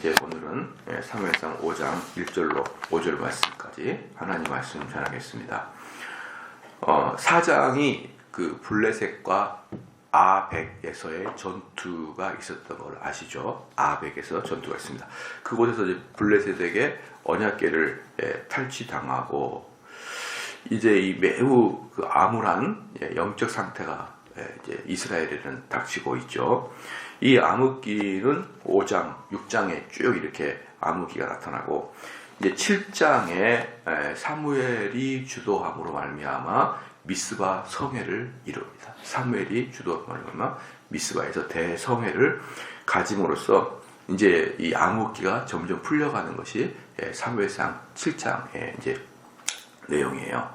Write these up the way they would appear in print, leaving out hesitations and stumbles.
이제 오늘은 사무엘상 5장 1절로 5절 말씀까지 하나님 말씀 전하겠습니다. 4장이 그 블레셋과 아벡에서의 전투가 있었던 걸 아시죠? 아벡에서 전투가 있습니다. 그곳에서 이제 블레셋에게 언약궤를 탈취당하고 이제 이 매우 그 암울한 영적 상태가 이제 이스라엘에는 닥치고 있죠. 이 암흑기는 5장, 6장에 쭉 이렇게 암흑기가 나타나고 이제 7장에 사무엘이 주도함으로 말미암아 미스바 성회를 이룹니다. 사무엘이 주도함으로 말미암아 미스바에서 대성회를 가짐으로써 이제 이 암흑기가 점점 풀려가는 것이 사무엘상 7장의 이제 내용이에요.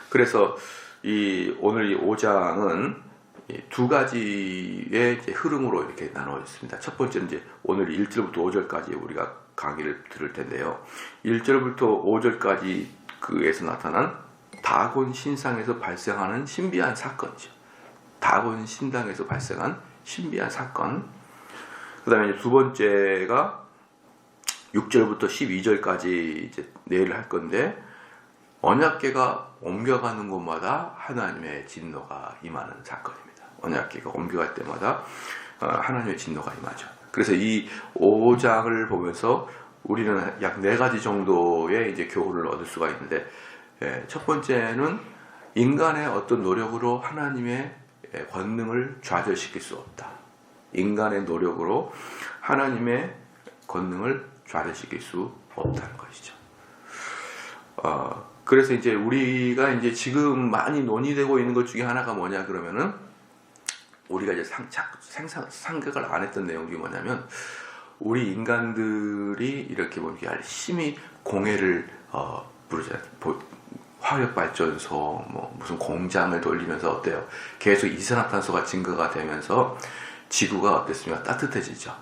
그래서 오늘 이 5장은 두 가지의 이제 흐름으로 이렇게 나누어 있습니다. 첫 번째는 이제 오늘 1절부터 5절까지 우리가 강의를 들을 텐데요. 1절부터 5절까지 그에서 나타난 다곤 신상에서 발생하는 신비한 사건이죠. 다곤 신당에서 발생한 신비한 사건. 그 다음에 두 번째가 6절부터 12절까지 이제 내일 할 건데, 언약궤가 옮겨가는 곳마다 하나님의 진노가 임하는 사건입니다. 언약궤가 옮겨갈 때마다 하나님의 진노가 임하죠. 그래서 이 5장을 보면서 우리는 약 4가지 정도의 이제 교훈을 얻을 수가 있는데, 첫 번째는 인간의 어떤 노력으로 하나님의 권능을 좌절시킬 수 없다. 인간의 노력으로 하나님의 권능을 좌절시킬 수 없다는 것이죠. 그래서 이제 우리가 이제 지금 많이 논의되고 있는 것 중에 하나가 뭐냐 그러면은, 우리가 이제 생각을 안 했던 내용 중에 뭐냐면, 우리 인간들이 이렇게 뭐 열심히 공해를 부르잖아요. 화력발전소, 뭐 무슨 공장을 돌리면서 어때요? 계속 이산화탄소가 증가가 되면서 지구가 어땠습니까? 따뜻해지죠.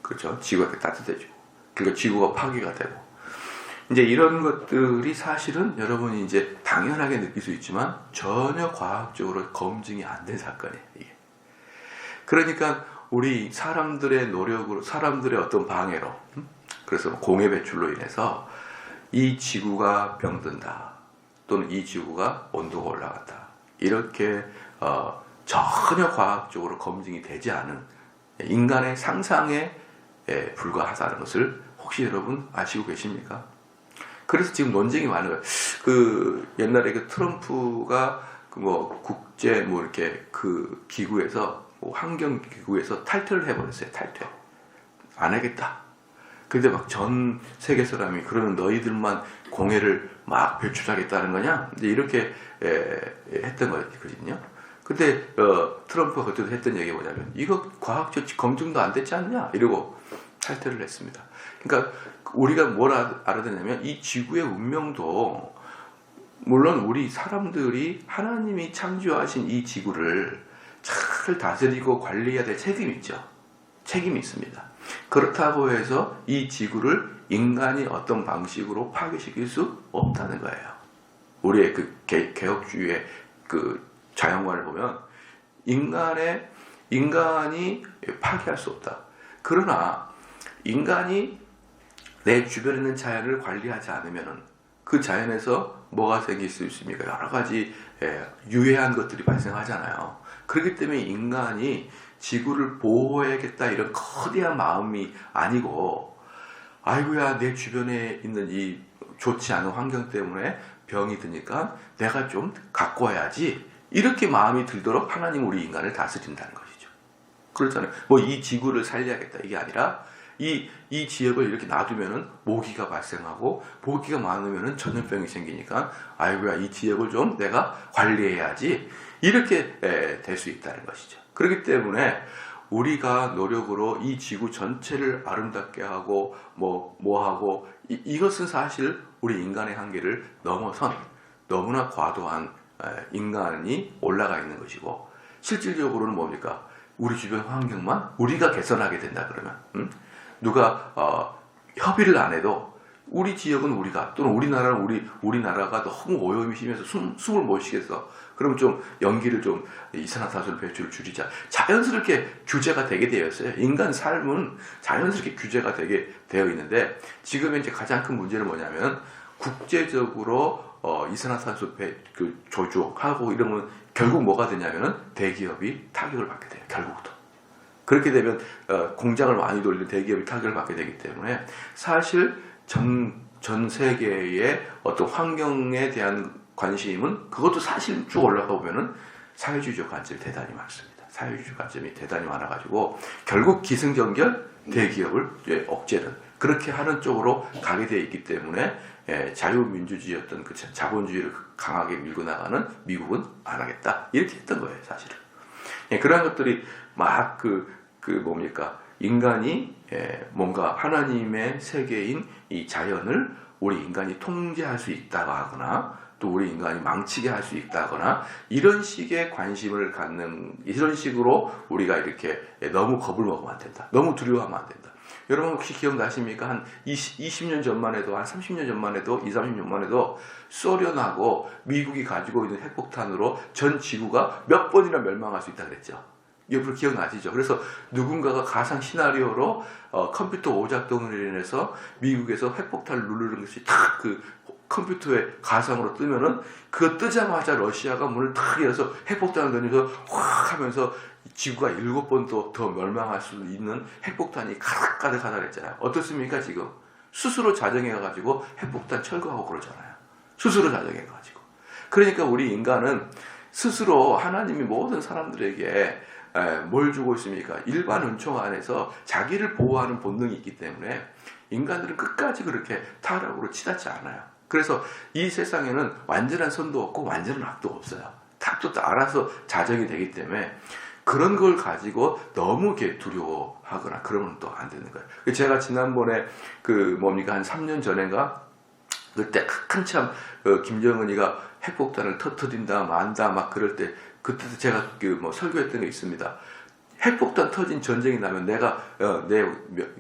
그렇죠? 지구가 따뜻해지고, 그리고 지구가 파괴가 되고. 이제 이런 것들이 사실은 여러분이 이제 당연하게 느낄 수 있지만 전혀 과학적으로 검증이 안 된 사건이에요, 이게. 그러니까 우리 사람들의 노력으로, 사람들의 어떤 방해로, 그래서 공해 배출로 인해서 이 지구가 병든다, 또는 이 지구가 온도가 올라간다, 이렇게 전혀 과학적으로 검증이 되지 않은 인간의 상상에 불과하다는 것을 혹시 여러분 아시고 계십니까? 그래서 지금 논쟁이 많은 거예요. 옛날에 트럼프가 국제 이렇게 기구에서, 환경기구에서 탈퇴를 해버렸어요. 탈퇴. 안 하겠다. 근데 막 전 세계 사람이, 그러면 너희들만 공해를 막 배출하겠다는 거냐? 이제 이렇게 했던 거거든요. 근데 트럼프가 그때도 했던 얘기가 뭐냐면, 이거 과학적 검증도 안 됐지 않냐? 이러고 탈퇴를 했습니다. 그러니까 우리가 뭘 알아야 되냐면, 이 지구의 운명도, 물론 우리 사람들이 하나님이 창조하신 이 지구를 잘 다스리고 관리해야 될 책임이 있죠. 책임이 있습니다. 그렇다고 해서 이 지구를 인간이 어떤 방식으로 파괴시킬 수 없다는 거예요. 우리의 개혁주의의 자연관을 보면 인간이 파괴할 수 없다. 그러나 인간이 내 주변에 있는 자연을 관리하지 않으면 그 자연에서 뭐가 생길 수 있습니까? 여러 가지 유해한 것들이 발생하잖아요. 그렇기 때문에 인간이 지구를 보호해야겠다 이런 거대한 마음이 아니고, 아이고야 내 주변에 있는 이 좋지 않은 환경 때문에 병이 드니까 내가 좀 가꿔야지, 이렇게 마음이 들도록 하나님 우리 인간을 다스린다는 것이죠. 그렇잖아요. 이 지구를 살려야겠다 이게 아니라, 이 지역을 이렇게 놔두면은 모기가 발생하고, 모기가 많으면은 전염병이 생기니까 아이고야 이 지역을 좀 내가 관리해야지, 이렇게 될 수 있다는 것이죠. 그렇기 때문에 우리가 노력으로 이 지구 전체를 아름답게 하고 하고 이것은 사실 우리 인간의 한계를 넘어선 너무나 과도한 인간이 올라가 있는 것이고, 실질적으로는 뭡니까? 우리 주변 환경만 우리가 개선하게 된다 그러면, 누가 협의를 안 해도 우리 지역은 우리가 또는 우리나라는 우리나라가 너무 오염이 심해서 숨을 못 쉬겠어. 그럼 좀 연기를 좀 이산화탄소 배출을 줄이자. 자연스럽게 규제가 되게 되었어요. 인간 삶은 자연스럽게 규제가 되게 되어 있는데 지금 이제 가장 큰 문제는 뭐냐면 국제적으로 이산화탄소 조주하고 이러면 결국 뭐가 되냐면은 대기업이 타격을 받게 돼요. 결국도. 그렇게 되면 공장을 많이 돌리는 대기업이 타격을 받게 되기 때문에 사실 전 세계의 어떤 환경에 대한 관심은 그것도 사실 쭉 올라가 보면은 사회주의적 관점이 대단히 많습니다. 사회주의적 관점이 대단히 많아가지고 결국 기승전결 대기업을 억제는 그렇게 하는 쪽으로 가게 되어 있기 때문에 자유민주주의 어떤 그 자본주의를 강하게 밀고 나가는 미국은 안 하겠다 이렇게 했던 거예요 사실은. 그런 것들이 막 뭡니까 인간이 뭔가 하나님의 세계인 이 자연을 우리 인간이 통제할 수 있다고 하거나 또 우리 인간이 망치게 할 수 있다거나 이런 식의 관심을 갖는 이런 식으로 우리가 이렇게 너무 겁을 먹으면 안 된다. 너무 두려워하면 안 된다. 여러분 혹시 기억나십니까? 한 20년 전만 해도 한 30년 전만 해도 30년만 해도 소련하고 미국이 가지고 있는 핵폭탄으로 전 지구가 몇 번이나 멸망할 수 있다 그랬죠. 여러분 기억나시죠? 그래서 누군가가 가상 시나리오로 컴퓨터 오작동으로 인해서 미국에서 핵폭탄을 누르는 것이 탁 컴퓨터에 가상으로 뜨면은 그거 뜨자마자 러시아가 문을 탁 열어서 핵폭탄을 던져서 확 하면서 지구가 7번 더 멸망할 수 있는 핵폭탄이 가득가득하다 그랬잖아요. 어떻습니까 지금? 스스로 자정해가지고 핵폭탄 철거하고 그러잖아요. 스스로 자정해가지고. 그러니까 우리 인간은 스스로 하나님이 모든 사람들에게 뭘 주고 있습니까? 일반 은총 안에서 자기를 보호하는 본능이 있기 때문에 인간들은 끝까지 그렇게 타락으로 치닫지 않아요. 그래서 이 세상에는 완전한 선도 없고 완전한 악도 없어요. 탁도 알아서 자정이 되기 때문에 그런 걸 가지고 너무 이렇게 두려워하거나 그러면 또 안 되는 거예요. 제가 지난번에 한 3년 전인가 그때 한참 김정은이가 핵폭탄을 터뜨린다 만다 막 그럴 때 그때도 제가 설교했던 게 있습니다. 핵폭탄 터진 전쟁이 나면 내가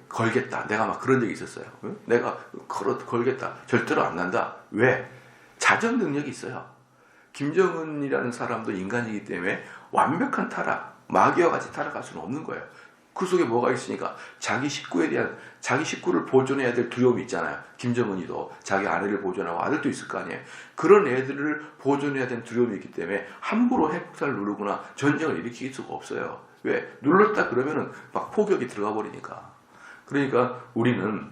걸겠다. 내가 막 그런 적이 있었어요. 내가 걸겠다. 절대로 안 난다. 왜? 자정 능력이 있어요. 김정은이라는 사람도 인간이기 때문에 완벽한 타락, 마귀와 같이 타락할 수는 없는 거예요. 그 속에 뭐가 있으니까 자기 식구를 보존해야 될 두려움이 있잖아요. 김정은이도 자기 아내를 보존하고 아들도 있을 거 아니에요. 그런 애들을 보존해야 되는 두려움이 있기 때문에 함부로 핵폭탄을 누르거나 전쟁을 일으킬 수가 없어요. 왜? 눌렀다 그러면은 막 포격이 들어가 버리니까. 그러니까 우리는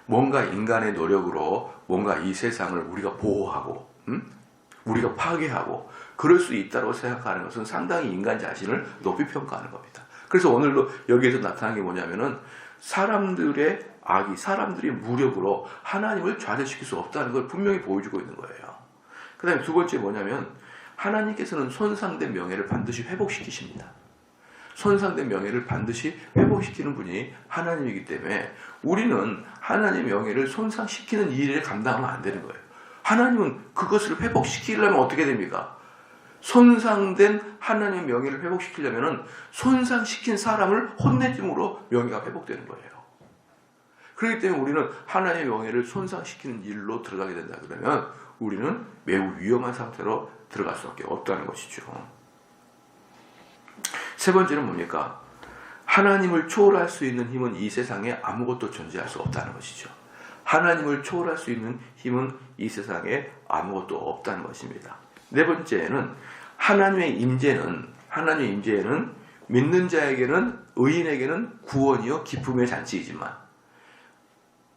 뭔가 인간의 노력으로 뭔가 이 세상을 우리가 보호하고, 우리가 파괴하고, 그럴 수 있다고 생각하는 것은 상당히 인간 자신을 높이 평가하는 겁니다. 그래서 오늘도 여기에서 나타난 게 뭐냐면은 사람들의 악이, 사람들의 무력으로 하나님을 좌절시킬 수 없다는 걸 분명히 보여주고 있는 거예요. 그 다음에 두 번째 뭐냐면 하나님께서는 손상된 명예를 반드시 회복시키십니다. 손상된 명예를 반드시 회복시키는 분이 하나님이기 때문에 우리는 하나님의 명예를 손상시키는 일을 감당하면 안 되는 거예요. 하나님은 그것을 회복시키려면 어떻게 됩니까? 손상된 하나님의 명예를 회복시키려면 손상시킨 사람을 혼내줌으로 명예가 회복되는 거예요. 그렇기 때문에 우리는 하나님의 명예를 손상시키는 일로 들어가게 된다 그러면 우리는 매우 위험한 상태로 들어갈 수밖에 없다는 것이죠. 세 번째는 뭡니까? 하나님을 초월할 수 있는 힘은 이 세상에 아무것도 존재할 수 없다는 것이죠. 하나님을 초월할 수 있는 힘은 이 세상에 아무것도 없다는 것입니다. 네 번째는 하나님의 임재는 믿는 자에게는 의인에게는 구원이요 기쁨의 잔치이지만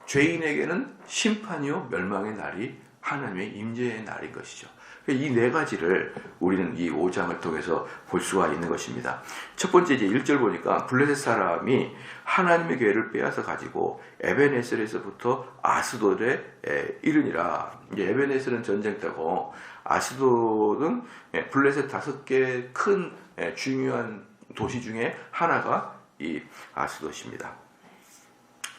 죄인에게는 심판이요 멸망의 날이 하나님의 임재의 날인 것이죠. 이 네 가지를 우리는 이 5장을 통해서 볼 수가 있는 것입니다. 첫 번째 이제 1절 보니까 블레셋 사람이 하나님의 교회를 빼앗아 가지고 에벤에셀에서부터 아스돗에 이르니라. 이제 에벤에셀은 전쟁터고 아스돗은 블레셋 5개 큰 중요한 도시 중에 하나가 이 아스돗입니다.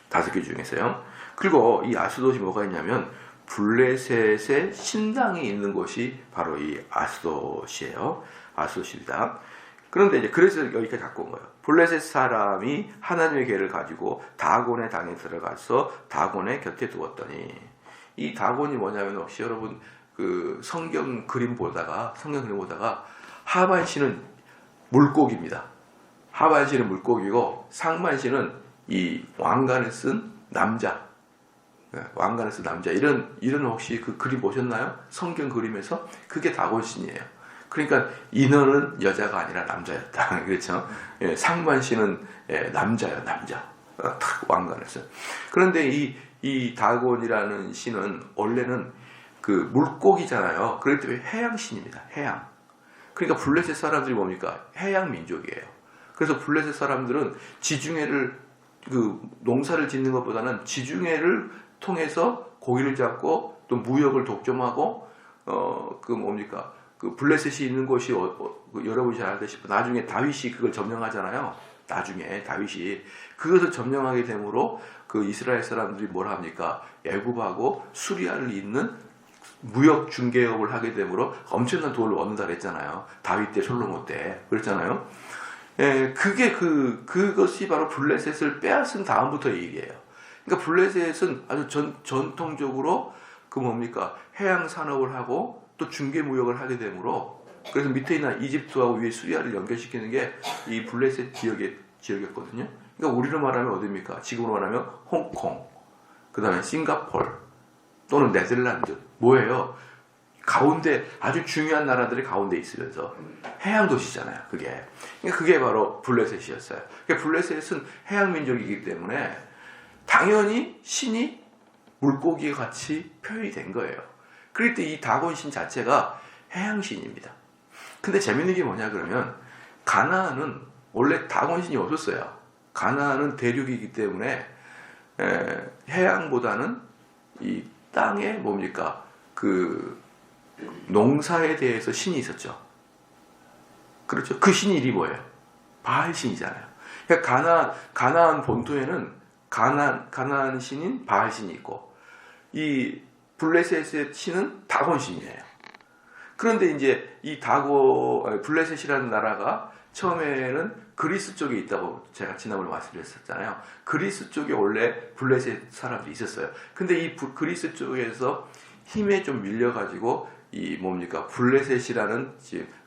5개 중에서요. 그리고 이 아스돗이 뭐가 있냐면 블레셋의 신당이 있는 곳이 바로 이 아스돗이에요. 아스돗입니다. 그런데 이제 그래서 여기까지 갖고 온 거예요. 블레셋 사람이 하나님의 계를 가지고 다곤의 당에 들어가서 다곤의 곁에 두었더니 이 다곤이 뭐냐면 혹시 여러분 그 성경 그림 보다가 하반신은 물고기입니다. 하반신은 물고기고 상반신은 이 왕관을 쓴 남자. 왕관을 쓴 남자. 이런 혹시 그 그림 보셨나요? 성경 그림에서 그게 다곤신이에요. 그러니까 인어는 여자가 아니라 남자였다. 그렇죠? 예, 상반신은 남자예요, 남자. 탁 왕관을 쓴. 그런데 이 다곤이라는 신은 원래는 그 물고기잖아요. 그렇기 때문에 해양신입니다. 해양. 그러니까 블레셋 사람들이 뭡니까? 해양 민족이에요. 그래서 블레셋 사람들은 지중해를 그 농사를 짓는 것보다는 지중해를 통해서 고기를 잡고 또 무역을 독점하고 그 뭡니까? 그 블레셋이 있는 곳이 여러분이 잘 알다시피 나중에 다윗이 그걸 점령하잖아요. 나중에 다윗이 그것을 점령하게 되므로 그 이스라엘 사람들이 뭘 합니까? 애굽하고 수리아를 잇는 무역 중개업을 하게 되므로 엄청난 돈을 얻는다 그랬잖아요. 다윗 때, 솔로몬 때 그랬잖아요. 예, 그것이 바로 블레셋을 빼앗은 다음부터의 일이에요. 그러니까 블레셋은 아주 전통적으로 그 뭡니까? 해양 산업을 하고 또 중개 무역을 하게 되므로 그래서 밑에 있는 이집트하고 위에 수리아를 연결시키는 게 이 블레셋 지역이었거든요. 그러니까 우리로 말하면 어디입니까? 지금으로 말하면 홍콩, 그 다음에 싱가포르 또는 네덜란드. 뭐예요? 가운데 아주 중요한 나라들이 가운데 있으면서 해양 도시잖아요. 그게 바로 블레셋이었어요. 그러니까 블레셋은 해양 민족이기 때문에 당연히 신이 물고기 같이 표현이 된 거예요. 그럴 때 이 다곤신 자체가 해양신입니다. 근데 재밌는 게 뭐냐 그러면 가나안은 원래 다곤신이 없었어요. 가나안은 대륙이기 때문에 해양보다는 이 땅에 뭡니까? 그 농사에 대해서 신이 있었죠. 그렇죠. 그 신이 이름이 뭐예요? 바알신이잖아요. 그러니까 가나안 본토에는 가나안 신인 바알신이 있고 이 블레셋의 신은 다곤신이에요. 그런데 이제 이 블레셋이라는 나라가 처음에는 그리스 쪽에 있다고 제가 지난번에 말씀드렸었잖아요. 그리스 쪽에 원래 블레셋 사람들이 있었어요. 근데 이 그리스 쪽에서 힘에 좀 밀려가지고 이 뭡니까 블레셋이라는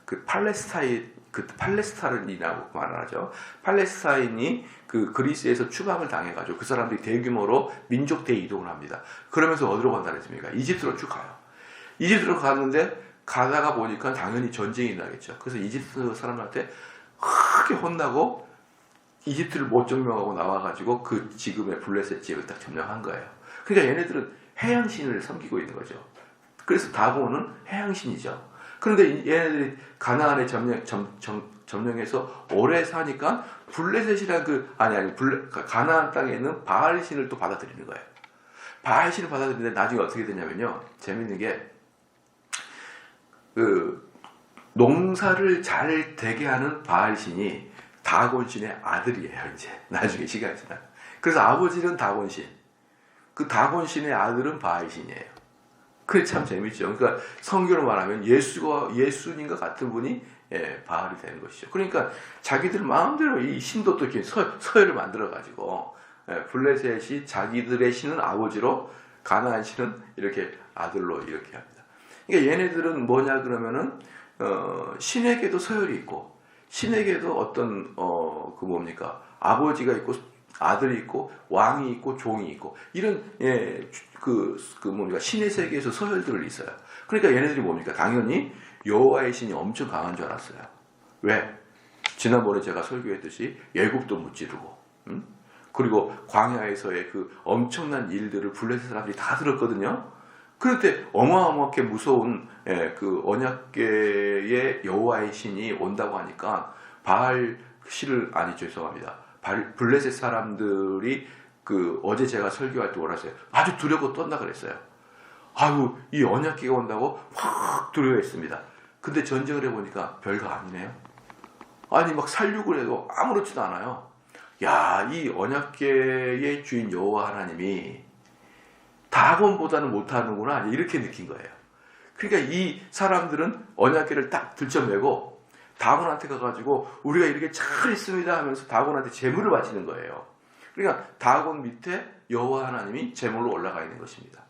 그 팔레스타인이라고 말하죠. 팔레스타인이 그 그리스에서 추방을 당해가지고 그 사람들이 대규모로 민족 대이동을 합니다. 그러면서 어디로 간다 그랬습니까? 이집트로 쭉 가요. 이집트로 갔는데 가다가 보니까 당연히 전쟁이 나겠죠. 그래서 이집트 사람한테 크게 혼나고 이집트를 못 점령하고 나와가지고 그 지금의 블레셋 지역을 딱 점령한 거예요. 그러니까 얘네들은 해양신을 섬기고 있는 거죠. 그래서 다곤은 해양신이죠. 그런데 얘네들이 가나안에 점령해서 오래 사니까 블레셋이란 가나안 땅에 있는 바알신을 또 받아들이는 거예요. 바알신을 받아들이는데 나중에 어떻게 되냐면요. 재밌는 게 그 농사를 잘 되게 하는 바알신이 다곤신의 아들이에요. 이제 나중에 시간이 지나. 그래서 아버지는 다곤신, 그 다곤신의 아들은 바알신이에요. 그게 참 재밌죠. 그러니까 성경으로 말하면 예수님과 같은 분이 바알이 되는 것이죠. 그러니까 자기들 마음대로 이 신도 또 이렇게 서열을 만들어 가지고 블레셋이 자기들의 신은 아버지로 가나안 신은 이렇게 아들로 이렇게 합니다. 그러니까 얘네들은 뭐냐 그러면은 신에게도 서열이 있고 신에게도 어떤 그 뭡니까 아버지가 있고 아들이 있고 왕이 있고 종이 있고 이런 그 뭡니까 신의 세계에서 서열들이 있어요. 그러니까 얘네들이 뭡니까 당연히 여호와의 신이 엄청 강한 줄 알았어요. 왜? 지난번에 제가 설교했듯이 애굽도 무찌르고 그리고 광야에서의 그 엄청난 일들을 블레셋 사람들이 다 들었거든요. 그런데 어마어마하게 무서운 그 언약궤의 여호와의 신이 온다고 하니까 블레셋 사람들이 그 어제 제가 설교할 때 오라서요. 아주 두렵고 떤다 그랬어요. 아유 이 언약궤가 온다고 확 두려워했습니다. 근데 전쟁을 해보니까 별거 아니네요. 아니 막 살육을 해도 아무렇지도 않아요. 야, 이 언약궤의 주인 여호와 하나님이 다곤보다는 못하는구나 이렇게 느낀 거예요. 그러니까 이 사람들은 언약궤를 딱 들쳐매고 다곤한테 가가지고 우리가 이렇게 잘했습니다 하면서 다곤한테 제물을 바치는 거예요. 그러니까 다곤 밑에 여호와 하나님이 제물로 올라가 있는 것입니다.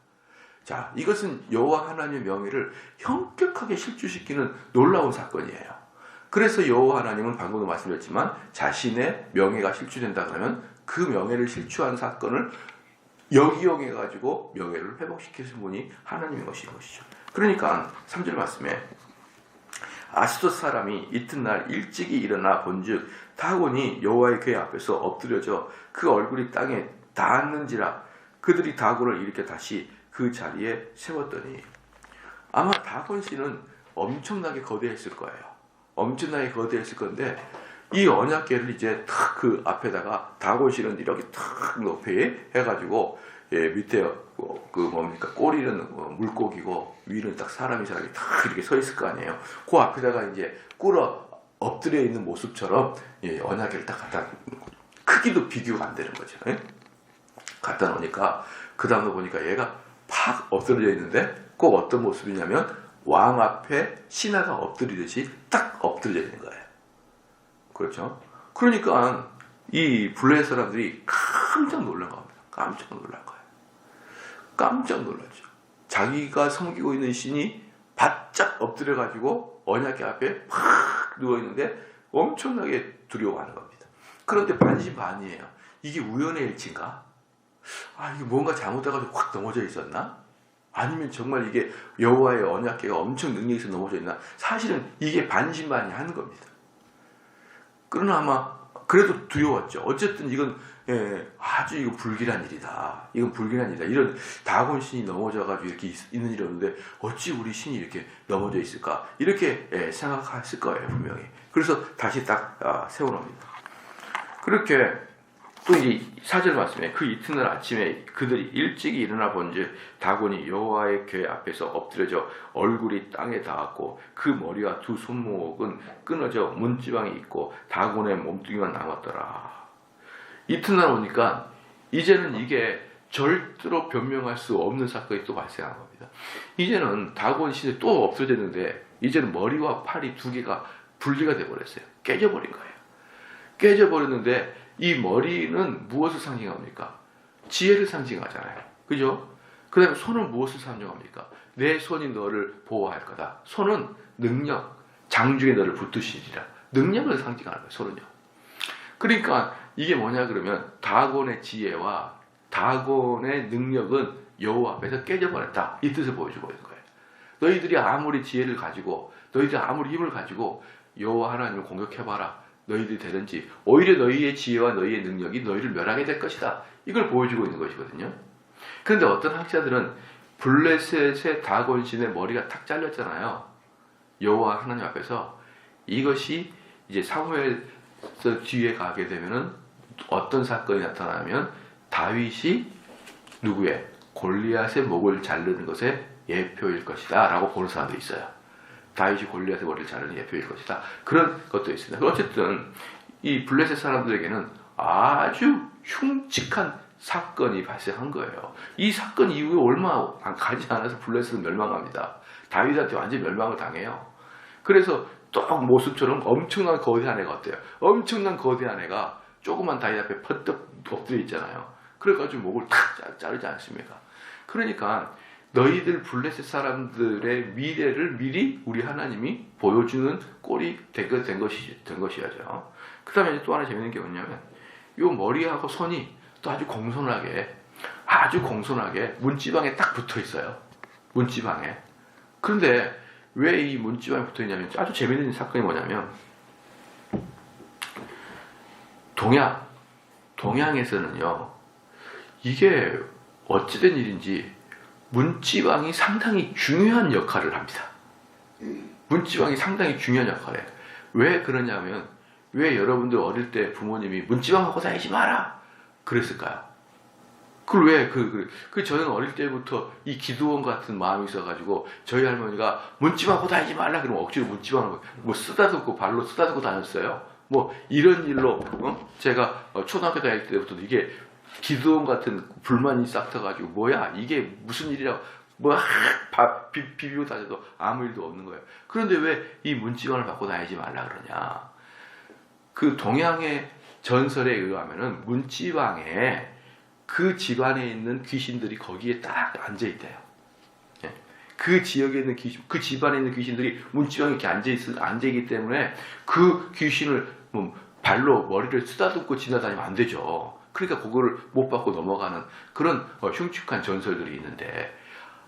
자, 이것은 여호와 하나님의 명예를 현격하게 실추시키는 놀라운 사건이에요. 그래서 여호와 하나님은 방금도 말씀드렸지만 자신의 명예가 실추된다 그러면 그 명예를 실추한 사건을 역이용해 가지고 명예를 회복시키신 분이 하나님인 것이죠. 그러니까 3절 말씀에 아스돗 사람이 이튿날 일찍이 일어나 본즉 다곤이 여호와의 궤 앞에서 엎드려져 그 얼굴이 땅에 닿았는지라 그들이 다곤을 일으켜 다시 그 자리에 세웠더니 아마 다곤 씨는 엄청나게 거대했을 거예요. 엄청나게 거대했을 건데 이 언약궤를 이제 탁 그 앞에다가 다곤 씨는 이렇게 탁 높이 해가지고 밑에 그 뭡니까 꼬리는 물고기고 위는 딱 사람이 탁 이렇게 서 있을 거 아니에요. 그 앞에다가 이제 꿇어 엎드려 있는 모습처럼 언약궤를 딱 갖다 크기도 비교가 안 되는 거죠. 갖다 놓으니까 그 다음에 보니까 얘가 팍 엎드려져 있는데 꼭 어떤 모습이냐면 왕 앞에 신하가 엎드리듯이 딱 엎드려져 있는 거예요. 그렇죠? 그러니까 이 블레셋 사람들이 깜짝 놀란 겁니다. 깜짝 놀란 거예요. 깜짝 놀랐죠. 자기가 섬기고 있는 신이 바짝 엎드려가지고 언약궤 앞에 팍 누워있는데 엄청나게 두려워하는 겁니다. 그런데 반신반의예요. 이게 우연의 일치인가? 이게 뭔가 잘못돼가지고 확 넘어져 있었나? 아니면 정말 이게 여호와의 언약궤가 엄청 능력이 있어 넘어져 있나? 사실은 이게 반신반의하는 겁니다. 그러나 아마 그래도 두려웠죠. 어쨌든 이건 아주 이거 불길한 일이다. 이건 불길한 일이다. 이런 다곤 신이 넘어져가지고 이렇게 있는 일이 없는데 어찌 우리 신이 이렇게 넘어져 있을까? 이렇게 생각했을 거예요, 분명히. 그래서 다시 딱 세워놓습니다. 그렇게 또 이 4절 말씀에 그 이튿날 아침에 그들이 일찍이 일어나 본즉 다곤이 여호와의 궤 앞에서 엎드려져 얼굴이 땅에 닿았고 그 머리와 두 손목은 끊어져 문지방이 있고 다곤의 몸뚱이만 남았더라. 이튿날 오니까 이제는 이게 절대로 변명할 수 없는 사건이 또 발생한 겁니다. 이제는 다곤 신이 또 엎드려졌는데 이제는 머리와 팔이 두 개가 분리가 돼버렸어요. 깨져버린 거예요. 깨져버렸는데 이 머리는 무엇을 상징합니까? 지혜를 상징하잖아요. 그죠? 그 다음에 손은 무엇을 상징합니까? 내 손이 너를 보호할 거다. 손은 능력, 장중에 너를 붙드시리라. 능력을 상징하는 거예요, 손은요. 그러니까 이게 뭐냐 그러면 다곤의 지혜와 다곤의 능력은 여호와 앞에서 깨져버렸다. 이 뜻을 보여주고 있는 거예요. 너희들이 아무리 지혜를 가지고 너희들이 아무리 힘을 가지고 여호와 하나님을 공격해봐라. 너희들이 되든지 오히려 너희의 지혜와 너희의 능력이 너희를 멸하게 될 것이다. 이걸 보여주고 있는 것이거든요. 그런데 어떤 학자들은 블레셋의 다곤 신의 머리가 탁 잘렸잖아요. 여호와 하나님 앞에서 이것이 이제 사무엘서 뒤에 가게 되면은 어떤 사건이 나타나면 다윗이 누구의 골리앗의 목을 자르는 것의 예표일 것이다 라고 보는 사람도 있어요. 다윗이 골리앗의 머리를 자르는 예표일 것이다. 그런 것도 있습니다. 어쨌든 이 블레셋 사람들에게는 아주 흉측한 사건이 발생한 거예요. 이 사건 이후에 얼마 가지 않아서 블레셋은 멸망합니다. 다윗한테 완전히 멸망을 당해요. 그래서 또 모습처럼 엄청난 거대한 애가 어때요? 엄청난 거대한 애가 조그만 다윗 앞에 퍼뜩 엎드려 있잖아요. 그래가지고 목을 탁 자르지 않습니까? 그러니까 너희들 블레셋 사람들의 미래를 미리 우리 하나님이 보여주는 꼴이 된 것이야죠. 그 다음에 또 하나 재밌는 게 뭐냐면 요 머리하고 손이 또 아주 공손하게 문지방에 딱 붙어 있어요. 문지방에. 그런데 왜 이 문지방에 붙어 있냐면 아주 재밌는 사건이 뭐냐면 동양에서는요 이게 어찌된 일인지 문지방이 상당히 중요한 역할을 합니다. 문지방이 상당히 중요한 역할을 해요. 왜 그러냐면 왜 여러분들 어릴 때 부모님이 문지방하고 다니지 마라 그랬을까요? 그걸 왜 저는 어릴 때부터 이 기도원 같은 마음이 있어가지고 저희 할머니가 문지방하고 다니지 말라 그러면 억지로 문지방을 뭐 쓰다듬고 발로 쓰다듬고 다녔어요. 뭐 이런 일로 제가 초등학교 다닐 때부터 이게 기도원 같은 불만이 싹 터가지고 뭐야 이게 무슨 일이라고 비비고 다녀도 아무 일도 없는 거예요. 그런데 왜 이 문지방을 받고 다니지 말라 그러냐? 그 동양의 전설에 의하면은 문지방에 그 집안에 있는 귀신들이 거기에 딱 앉아 있대요. 그 지역에 있는 귀신, 그 집안에 있는 귀신들이 문지방에 이렇게 앉아있기 때문에 그 귀신을 발로 머리를 쓰다듬고 지나다니면 안 되죠. 그러니까 그거를 못 받고 넘어가는 그런 흉측한 전설들이 있는데,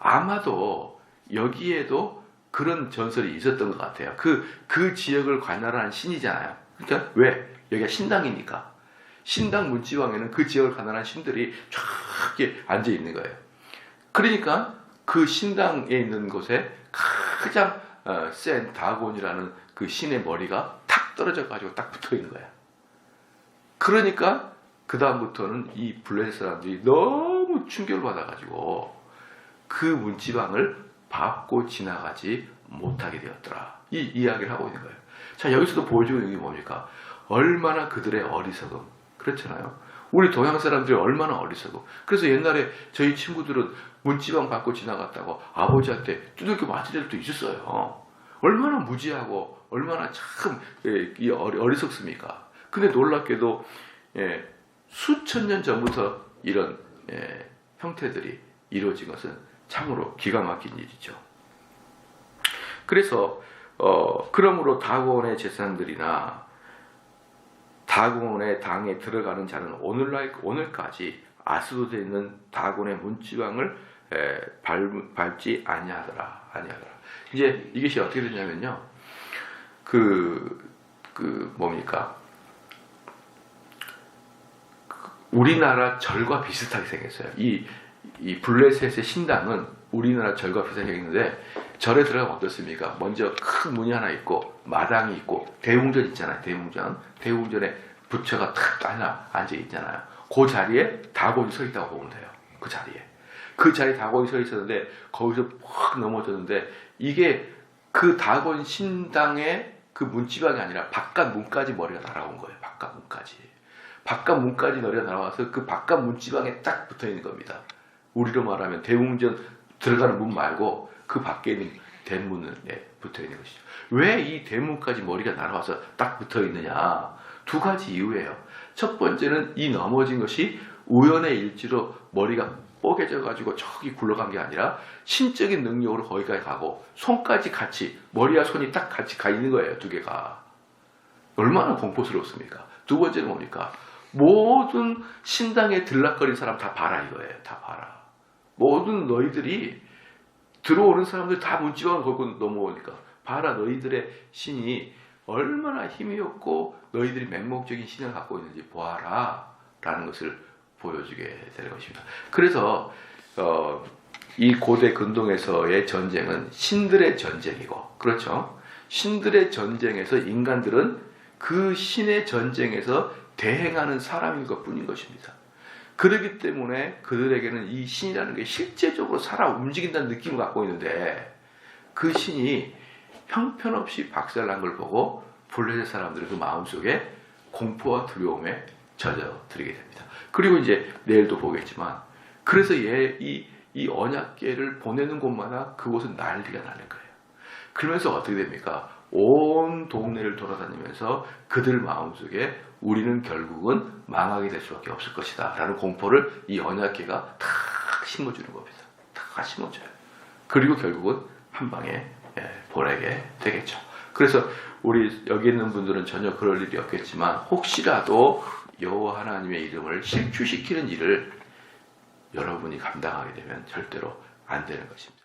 아마도 여기에도 그런 전설이 있었던 것 같아요. 그 지역을 관할하는 신이잖아요. 그러니까 왜? 여기가 신당이니까. 신당 문지방에는 그 지역을 관할하는 신들이 쫙 이렇게 앉아 있는 거예요. 그러니까 그 신당에 있는 곳에 가장 센 다곤이라는 그 신의 머리가 탁 떨어져 가지고 딱 붙어 있는 거야. 그러니까 그 다음부터는 이 블레셋 사람들이 너무 충격을 받아가지고 그 문지방을 밟고 지나가지 못하게 되었더라. 이 이야기를 하고 있는 거예요. 자, 여기서도 보여주고 있는 게 뭡니까? 얼마나 그들의 어리석음. 그렇잖아요. 우리 동양 사람들이 얼마나 어리석음. 그래서 옛날에 저희 친구들은 문지방 밟고 지나갔다고 아버지한테 두들겨 맞을 때도 있었어요. 얼마나 무지하고 얼마나 참 어리석습니까? 근데 놀랍게도 수천 년 전부터 이런 형태들이 이루어진 것은 참으로 기가 막힌 일이죠. 그래서 그러므로 다곤의 제사장들이나 다곤의 당에 들어가는 자는 오늘까지 아스도드에 있는 다곤의 문지방을 밟지 아니하더라. 이제 이것이 어떻게 되냐면요. 뭡니까? 우리나라 절과 비슷하게 생겼어요. 이 블레셋의 신당은 우리나라 절과 비슷하게 생겼는데, 절에 들어가면 어떻습니까? 먼저 큰 문이 하나 있고 마당이 있고 대웅전 있잖아요. 대웅전에 부처가 탁 하나 앉아 있잖아요. 그 자리에 다곤이 서 있다고 보면 돼요. 그 자리에 다곤이 서 있었는데 거기서 확 넘어졌는데, 이게 그 다곤 신당의 그 문지방이 아니라 바깥 문까지 머리가 날아온 거예요. 바깥 문까지 머리가 날아와서 그 바깥 문지방에 딱 붙어 있는 겁니다. 우리로 말하면 대웅전 들어가는 문 말고 그 밖에 있는 대문에 붙어 있는 것이죠. 왜 이 대문까지 머리가 날아와서 딱 붙어 있느냐? 두 가지 이유예요. 첫 번째는 이 넘어진 것이 우연의 일치로 머리가 뽀개져 가지고 저기 굴러간 게 아니라 신적인 능력으로 거기까지 가고 손까지 같이, 머리와 손이 딱 같이 가 있는 거예요. 두 개가. 얼마나 공포스럽습니까? 두 번째는 뭡니까? 모든 신당에 들락거린 사람 다 봐라 이거예요. 다 봐라. 모든 너희들이 들어오는 사람들 다 문지방을 걸고 넘어오니까 봐라, 너희들의 신이 얼마나 힘이 없고 너희들이 맹목적인 신을 갖고 있는지 보아라 라는 것을 보여주게 되는 것입니다. 그래서 이 고대 근동에서의 전쟁은 신들의 전쟁이고, 그렇죠? 신들의 전쟁에서 인간들은 그 신의 전쟁에서 대행하는 사람인 것 뿐인 것입니다. 그렇기 때문에 그들에게는 이 신이라는 게 실제적으로 살아 움직인다는 느낌을 갖고 있는데, 그 신이 형편없이 박살난 걸 보고 블레셋 사람들은 그 마음속에 공포와 두려움에 젖어들게 됩니다. 그리고 이제 내일도 보겠지만, 그래서 이 언약궤를 보내는 곳마다 그곳은 난리가 나는 거예요. 그러면서 어떻게 됩니까? 온 동네를 돌아다니면서 그들 마음속에 우리는 결국은 망하게 될 수밖에 없을 것이다 라는 공포를 이 언약궤가 탁 심어주는 겁니다. 탁 심어줘요. 그리고 결국은 한 방에 보내게 되겠죠. 그래서 우리 여기 있는 분들은 전혀 그럴 일이 없겠지만, 혹시라도 여호와 하나님의 이름을 실추시키는 일을 여러분이 감당하게 되면 절대로 안 되는 것입니다.